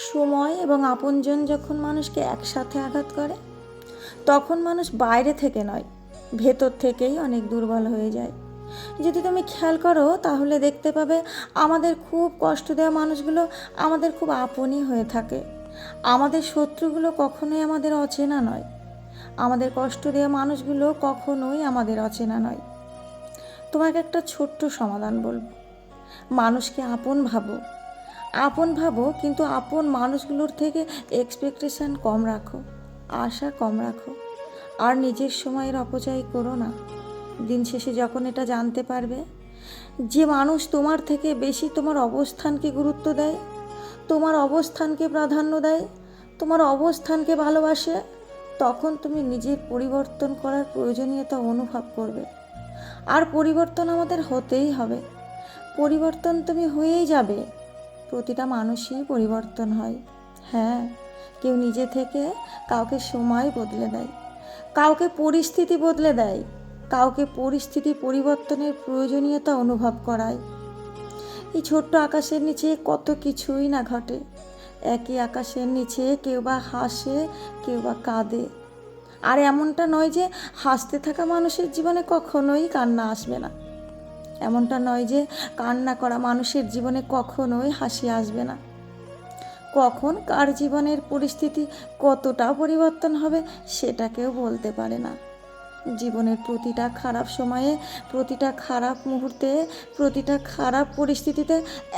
সময় এবং আপনজন যখন মানুষকে একসাথে আঘাত করে, তখন মানুষ বাইরে থেকে নয়, ভেতর থেকেই অনেক দুর্বল হয়ে যায়। যদি তুমি খেয়াল করো তাহলে দেখতে পাবে আমাদের খুব কষ্ট দেওয়া মানুষগুলো আমাদের খুব আপনই হয়ে থাকে। আমাদের শত্রুগুলো কখনোই আমাদের অচেনা নয়। আমাদের কষ্ট দেওয়া মানুষগুলো কখনোই আমাদের অচেনা নয়। তোমাকে একটা ছোট্ট সমাধান বলবো। মানুষকে আপন ভাবো, কিন্তু আপন মানুষগুলোর থেকে এক্সপেকটেশন কম রাখো, আশা কম রাখো, আর নিজের সময়ের অপচয় করো না। দিন শেষে যখন এটা জানতে পারবে যে মানুষ তোমার থেকে বেশি তোমার অবস্থানকে গুরুত্ব দেয়, তোমার অবস্থানকে প্রাধান্য দেয়, তোমার অবস্থানকে ভালোবাসে, তখন তুমি নিজের পরিবর্তন করার প্রয়োজনীয়তা অনুভব করবে। আর পরিবর্তন আমাদের হতেই হবে। পরিবর্তন তুমি হয়েই যাবে। প্রতিটা মানুষই পরিবর্তন হয়। হ্যাঁ, কেউ নিজে থেকে, কাউকে সময় বদলে দেয়, কাউকে পরিস্থিতি বদলে দেয়, কাউকে পরিস্থিতি পরিবর্তনের প্রয়োজনীয়তা অনুভব করায়। এই ছোট্ট আকাশের নিচে কত কিছুই না ঘটে। একই আকাশের নিচে কেউ বা হাসে, কেউ বা কাঁদে। আর এমনটা নয় যে হাসতে থাকা মানুষের জীবনে কখনোই কান্না আসবে না। এমনটা নয় যে কান্না করা মানুষের জীবনে কখনোই হাসি আসবে না। কখন কার জীবনের পরিস্থিতি কতটা পরিবর্তন হবে সেটা কেউ বলতে পারে না। জীবনের প্রতিটা খারাপ সময়ে, প্রতিটা খারাপ মুহূর্তে, প্রতিটা খারাপ পরিস্থিতিতে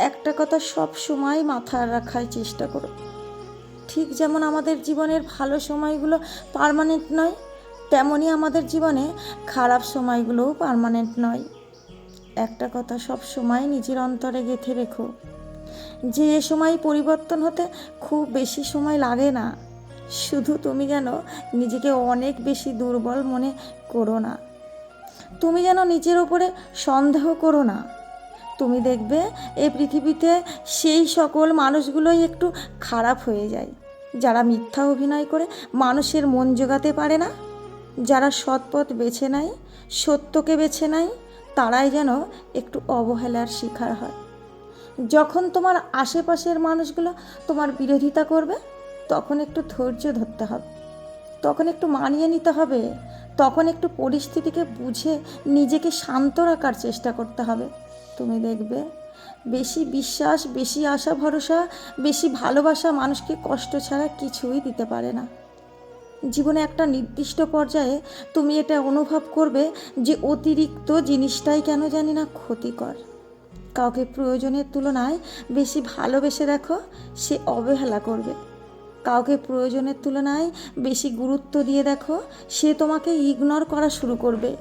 একটা কথা সব সময় মাথায় রাখার চেষ্টা করো। ঠিক যেমন আমাদের জীবনের ভালো সময়গুলো পার্মানেন্ট নয়, তেমনই আমাদের জীবনে খারাপ সময়গুলোও পার্মানেন্ট নয়। একটা কথা সব সময় নিজের অন্তরে গেঁথে রেখো, যে এ সময় পরিবর্তন হতে খুব বেশি সময় লাগে না। শুধু তুমি যেন নিজেকে অনেক বেশি দুর্বল মনে করো না। তুমি যেন নিজের ওপরে সন্দেহ করো না। তুমি দেখবে এই পৃথিবীতে সেই সকল মানুষগুলোই একটু খারাপ হয়ে যায়, যারা মিথ্যা অভিনয় করে মানুষের মন জোগাতে পারে না, যারা সৎপথ বেছে নেয়, সত্যকে বেছে নেয়, তারাই যেন একটু অবহেলার শিকার হয়। যখন তোমার আশেপাশের মানুষগুলো তোমার বিরোধিতা করবে, তখন একটু ধৈর্য ধরতে হবে, তখন একটু মানিয়ে নিতে হবে, তখন একটু পরিস্থিতিকে বুঝে নিজেকে শান্ত রাখার চেষ্টা করতে হবে। তুমি দেখবে বেশি বিশ্বাস, বেশি আশা ভরসা, বেশি ভালোবাসা মানুষকে কষ্ট ছাড়া কিছুই দিতে পারে না। জীবনে একটা নির্দিষ্ট পর্যায়ে তুমি এটা অনুভব করবে যে অতিরিক্ত জিনিসটাই কেন জানি না ক্ষতিকর। কাউকে প্রয়োজনের তুলনায় বেশি ভালোবেসে দেখো, সে অবহেলা করবে। কাউকে প্রয়োজনের তুলনায় বেশি গুরুত্ব দিয়ে দেখো, সে তোমাকে ইগনোর করা শুরু করবে।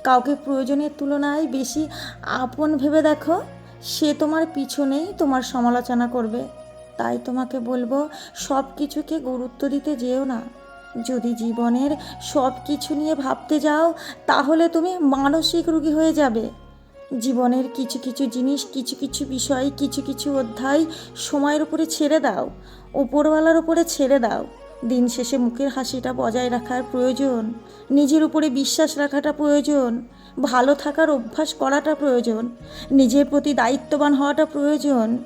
কাউকে প্রয়োজনের তুলনায় বেশি আপন ভেবে দেখো, সে তোমার পিছনেই তোমার সমালোচনা করবে। তাই তোমাকে বলবো, সব কিছুকে গুরুত্ব দিতে যেও না। যদি জীবনের সব কিছু নিয়ে ভাবতে যাও, তাহলে তুমি মানসিক রোগী হয়ে যাবে। জীবনের কিছু কিছু জিনিস, কিছু কিছু বিষয়, কিছু কিছু অধ্যায় সময়ের উপরে ছেড়ে দাও, ওপরওয়ালার উপরে ছেড়ে দাও। দিন শেষে মুখের হাসিটা বজায় রাখার প্রয়োজন, নিজের উপরে বিশ্বাস রাখাটা প্রয়োজন, ভালো থাকার অভ্যাস করাটা প্রয়োজন, নিজের প্রতি দায়িত্ববান হওয়াটা প্রয়োজন।